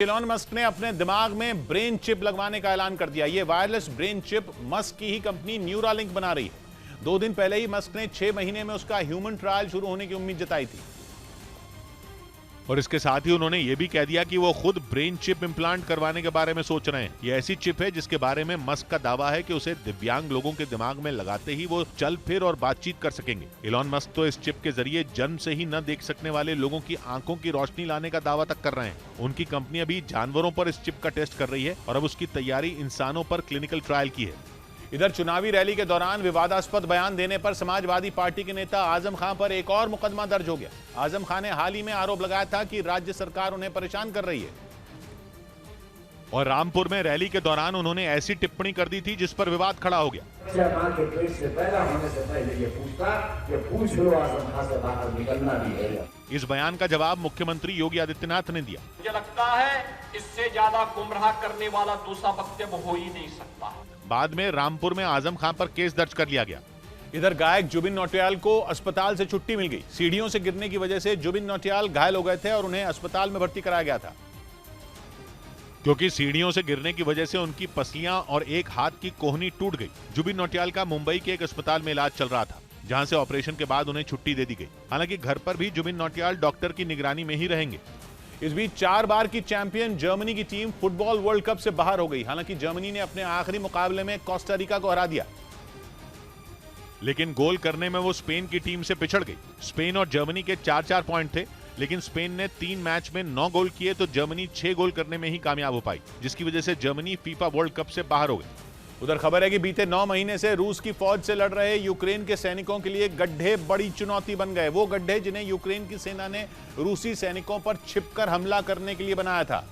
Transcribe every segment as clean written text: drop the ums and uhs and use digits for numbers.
Elon Musk ने अपने दिमाग में ब्रेन चिप लगवाने का ऐलान कर दिया। यह वायरलेस ब्रेन चिप मस्क की ही कंपनी न्यूरालिंक बना रही है। 2 दिन पहले ही मस्क ने 6 महीने में उसका ह्यूमन ट्रायल शुरू होने की उम्मीद जताई थी। और इसके साथ ही उन्होंने ये भी कह दिया कि वो खुद ब्रेन चिप इम्प्लांट करवाने के बारे में सोच रहे हैं। ये ऐसी चिप है जिसके बारे में मस्क का दावा है कि उसे दिव्यांग लोगों के दिमाग में लगाते ही वो चल फिर और बातचीत कर सकेंगे। एलॉन मस्क तो इस चिप के जरिए जन्म से ही न देख सकने वाले लोगों की आंखों की रोशनी लाने का दावा तक कर रहे हैं। उनकी कंपनी अभी जानवरों पर इस चिप का टेस्ट कर रही है और अब उसकी तैयारी इंसानों पर क्लिनिकल ट्रायल की है। इधर चुनावी रैली के दौरान विवादास्पद बयान देने पर समाजवादी पार्टी के नेता आजम खान पर एक और मुकदमा दर्ज हो गया। आजम खान ने हाल ही में आरोप लगाया था कि राज्य सरकार उन्हें परेशान कर रही है और रामपुर में रैली के दौरान उन्होंने ऐसी टिप्पणी कर दी थी जिस पर विवाद खड़ा हो गया। मां के पेट से पैदा होने से पहले ये पूछता कि पूछ लो आजम खान से बाहर निकलना भी है। इस बयान का जवाब मुख्यमंत्री योगी आदित्यनाथ ने दिया। मुझे लगता है इससे ज्यादा गुमराह करने वाला दूसरा वक्तव्य हो ही नहीं सकता। बाद में रामपुर में आजम खान पर केस दर्ज कर लिया गया। इधर गायक जुबिन नौटियाल को अस्पताल से छुट्टी मिल गई। सीढ़ियों से गिरने की वजह से जुबिन नौटियाल घायल हो गए थे और उन्हें अस्पताल में भर्ती कराया गया था। क्योंकि सीढ़ियों से गिरने की वजह से उनकी पसलियां और एक हाथ की कोहनी टूट गई। जुबिन नौटियाल का मुंबई के एक अस्पताल में इलाज चल रहा था, जहां से ऑपरेशन के बाद उन्हें छुट्टी दे दी गई। हालांकि घर पर भी जुबिन नौटियाल डॉक्टर की निगरानी में ही रहेंगे। इस बीच 4 बार की चैंपियन जर्मनी की टीम फुटबॉल वर्ल्ड कप से बाहर हो गई। हालांकि जर्मनी ने अपने आखिरी मुकाबले में कोस्टा रिका को हरा दिया, लेकिन गोल करने में वो स्पेन की टीम से पिछड़ गई। स्पेन और जर्मनी के 4-4 पॉइंट थे, लेकिन स्पेन ने 3 मैच में 9 गोल किए तो जर्मनी 6 गोल करने में ही कामयाब हो पाई, जिसकी वजह से जर्मनी फीफा वर्ल्ड कप से बाहर हो गई। उधर खबर है कि बीते 9 महीने से रूस की फौज से लड़ रहे यूक्रेन के सैनिकों के लिए गड्ढे बड़ी चुनौती बन गए। वो गड्ढे जिन्हें यूक्रेन की सेना ने रूसी सैनिकों पर छिपकर हमला करने के लिए बनाया था,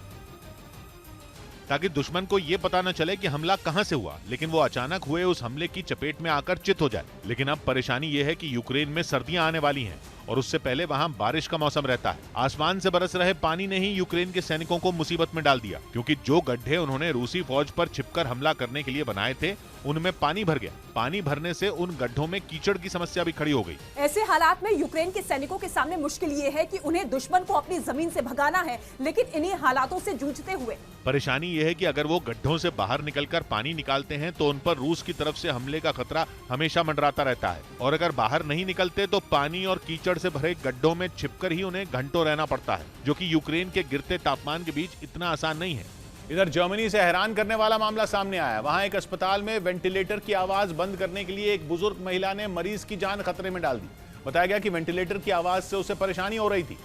ताकि दुश्मन को यह पता न चले कि हमला कहां से हुआ, लेकिन वो अचानक हुए उस हमले की चपेट में आकर चित हो जाए। लेकिन अब परेशानी यह है कि यूक्रेन में सर्दियां आने वाली हैं और उससे पहले वहां बारिश का मौसम रहता है। आसमान से बरस रहे पानी ने ही यूक्रेन के सैनिकों को मुसीबत में डाल दिया, क्योंकि जो गड्ढे उन्होंने रूसी फौज पर छिपकर हमला करने के लिए बनाए थे उनमें पानी भर गया। पानी भरने से उन गड्ढों में कीचड़ की समस्या भी खड़ी हो गई। ऐसे हालात में यूक्रेन के सैनिकों के सामने मुश्किल ये है कि उन्हें दुश्मन को अपनी जमीन से भगाना है, लेकिन इन्हीं हालातों से जूझते हुए परेशानी यह है कि अगर वो गड्ढों से बाहर निकलकर पानी निकालते हैं तो उन पर रूस की तरफ से हमले का खतरा हमेशा मंडराता रहता है, और अगर बाहर नहीं निकलते तो पानी और कीचड़ से भरे गड्ढों में छिपकर ही उन्हें घंटों रहना पड़ता है, जो कि यूक्रेन के गिरते तापमान के बीच इतना आसान नहीं है। इधर जर्मनी से हैरान करने वाला मामला सामने आया। वहां एक अस्पताल में वेंटिलेटर की आवाज बंद करने के लिए एक बुजुर्ग महिला ने मरीज की जान खतरे में डाल दी। बताया गया कि वेंटिलेटर की आवाज से उसे परेशानी हो रही थी,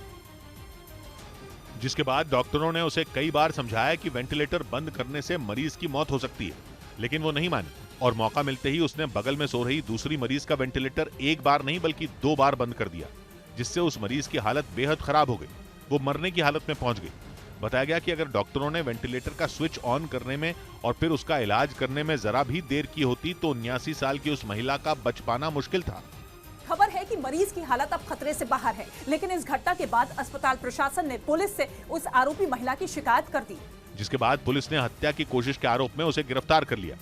जिसके बाद डॉक्टरों ने उसे कई बार समझाया कि वेंटिलेटर बंद करने से मरीज की मौत हो सकती है, लेकिन वो नहीं मानी और मौका मिलते ही उसने बगल में सो रही दूसरी मरीज का वेंटिलेटर एक बार नहीं बल्कि 2 बार बंद कर दिया, जिससे उस मरीज की हालत बेहद खराब हो गई। वो मरने की हालत में पहुंच गई। बताया गया कि अगर डॉक्टरों ने वेंटिलेटर का स्विच ऑन करने में और फिर उसका इलाज करने में जरा भी देर की होती तो 79 साल की उस महिला का बच पाना मुश्किल था। खबर है कि मरीज की हालत अब खतरे से बाहर है, लेकिन इस घटना के बाद अस्पताल प्रशासन ने पुलिस से उस आरोपी महिला की शिकायत कर दी, जिसके बाद पुलिस ने हत्या की कोशिश के आरोप में उसे गिरफ्तार कर लिया।